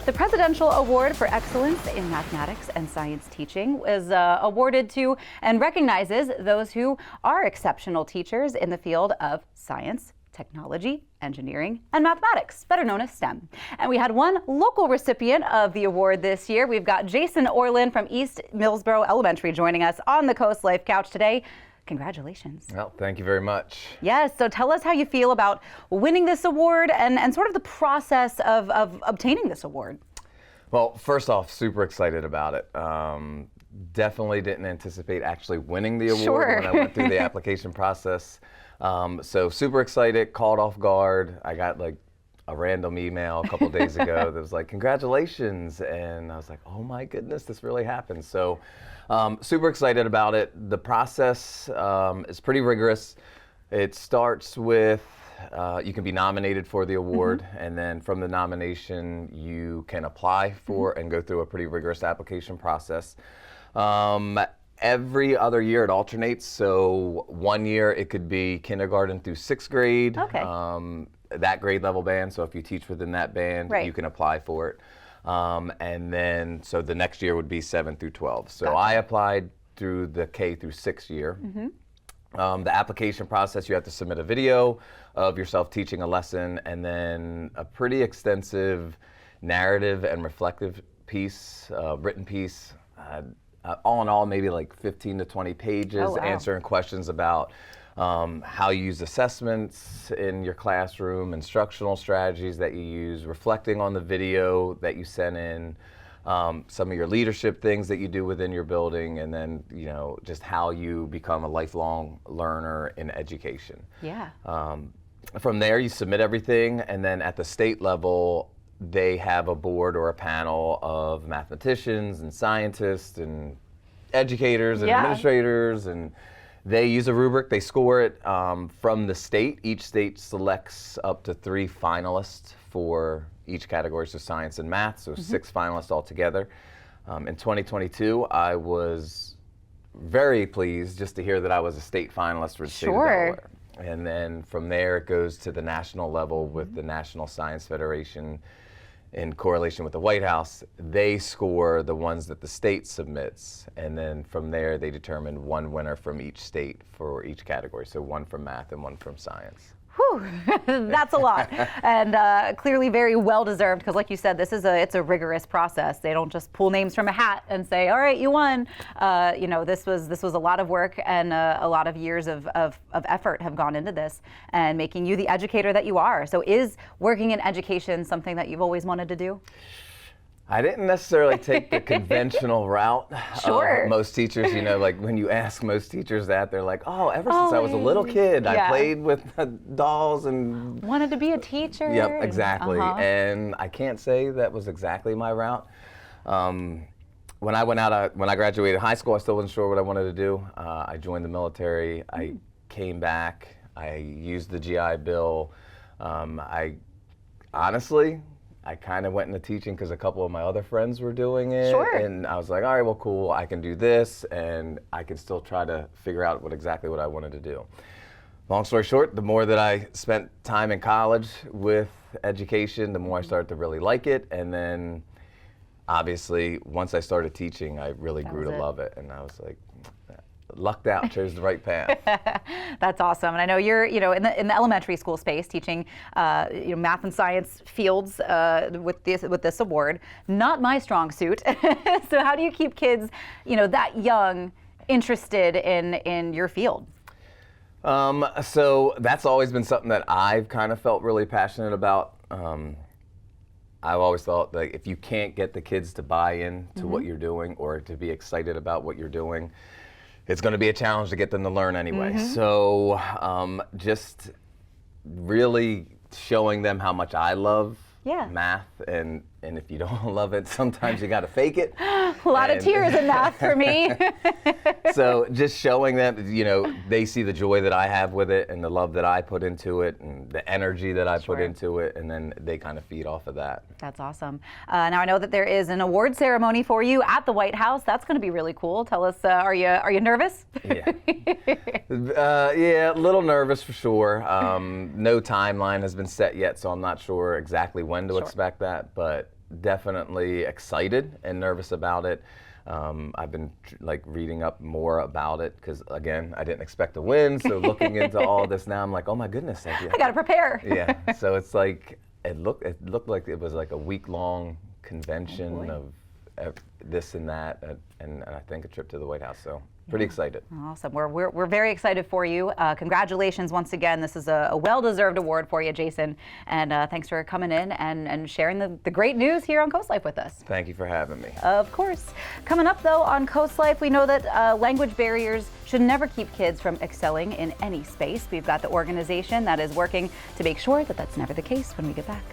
The Presidential Award for Excellence in Mathematics and Science Teaching is awarded to and recognizes those who are exceptional teachers in the field of science, technology, engineering, and mathematics, better known as STEM. And we had one local recipient of the award this year. We've got Jason Orlen from East Millsboro Elementary joining us on the CoastLife couch today. Congratulations. Well, thank you very much. Yes, so tell us how you feel about winning this award and sort of the process of obtaining this award. Well, first off, super excited about it. Definitely didn't anticipate actually winning the award when I went through the application process. So super excited, caught off guard. I got like a random email a couple days ago that was like, congratulations. And I was like, oh my goodness, this really happened. So super excited about it. The process is pretty rigorous. It starts with, you can be nominated for the award, and then from the nomination, you can apply for and go through a pretty rigorous application process. Every other year it alternates, so one year it could be kindergarten through 6th grade, that grade level band, so if you teach within that band, you can apply for it. And then, so the next year would be 7 through 12. So I applied through the K through 6 year. The application process, you have to submit a video of yourself teaching a lesson, and then a pretty extensive narrative and reflective piece, written piece. All in all, maybe like 15 to 20 pages, answering questions about how you use assessments in your classroom, instructional strategies that you use, reflecting on the video that you sent in, some of your leadership things that you do within your building, and then, you know, just how you become a lifelong learner in education. Yeah. From there, you submit everything, and then at the state level, they have a board or a panel of mathematicians and scientists and educators and administrators, and they use a rubric. They score it from the state. Each state selects up to 3 finalists for each category, so science and math, so 6 finalists altogether. In 2022, I was very pleased just to hear that I was a state finalist for the state of Delaware. And then from there, it goes to the national level with the National Science Federation. In correlation with the White House, they score the ones that the state submits, and then from there they determine one winner from each state for each category, so 1 from math and 1 from science. Whew, that's a lot, and clearly very well deserved, because like you said, it's a rigorous process. They don't just pull names from a hat and say, all right, you won. You know, this was a lot of work, and a lot of years of effort have gone into this and making you the educator that you are. So is working in education something that you've always wanted to do? I didn't necessarily take the conventional route. Most teachers, you know, like when you ask most teachers that, they're like, oh, ever since I was a little kid, I played with dolls and wanted to be a teacher. Yep, exactly. And I can't say that was exactly my route. When I graduated high school, I still wasn't sure what I wanted to do. I joined the military. I came back. I used the GI Bill. I kind of went into teaching because a couple of my other friends were doing it. And I was like, all right, well, cool, I can do this, and I can still try to figure out exactly what I wanted to do. Long story short, the more that I spent time in college with education, the more I started to really like it. And then, obviously, once I started teaching, I really grew to love it. And I was like, lucked out, chose the right path. That's awesome. And I know you're, you know, in the elementary school space teaching, you know, math and science fields with this award. Not my strong suit. So how do you keep kids, you know, that young interested in your field? So that's always been something that I've kind of felt really passionate about. I've always thought that if you can't get the kids to buy in to what you're doing or to be excited about what you're doing, it's going to be a challenge to get them to learn anyway. So just really showing them how much I love math, and if you don't love it, sometimes you got to fake it. A lot of tears in math for me. So just showing them, you know, they see the joy that I have with it and the love that I put into it and the energy that I put into it, and then they kind of feed off of that. That's awesome. Now I know that there is an award ceremony for you at the White House. That's going to be really cool. Tell us, are you nervous? Yeah, a little nervous for sure. No timeline has been set yet, so I'm not sure exactly when to expect that, but definitely excited and nervous about it. I've been reading up more about it because, again, I didn't expect to win. So looking into all this now, I'm like, oh my goodness, I got to prepare. Yeah. So it's like it looked like it was like a week-long convention of this and that, and I think a trip to the White House. So pretty excited. Awesome. We're very excited for you. Congratulations once again. This is a well-deserved award for you, Jason. And thanks for coming in and sharing the great news here on CoastLife with us. Thank you for having me. Of course. Coming up, though, on CoastLife, we know that language barriers should never keep kids from excelling in any space. We've got the organization that is working to make sure that that's never the case when we get back.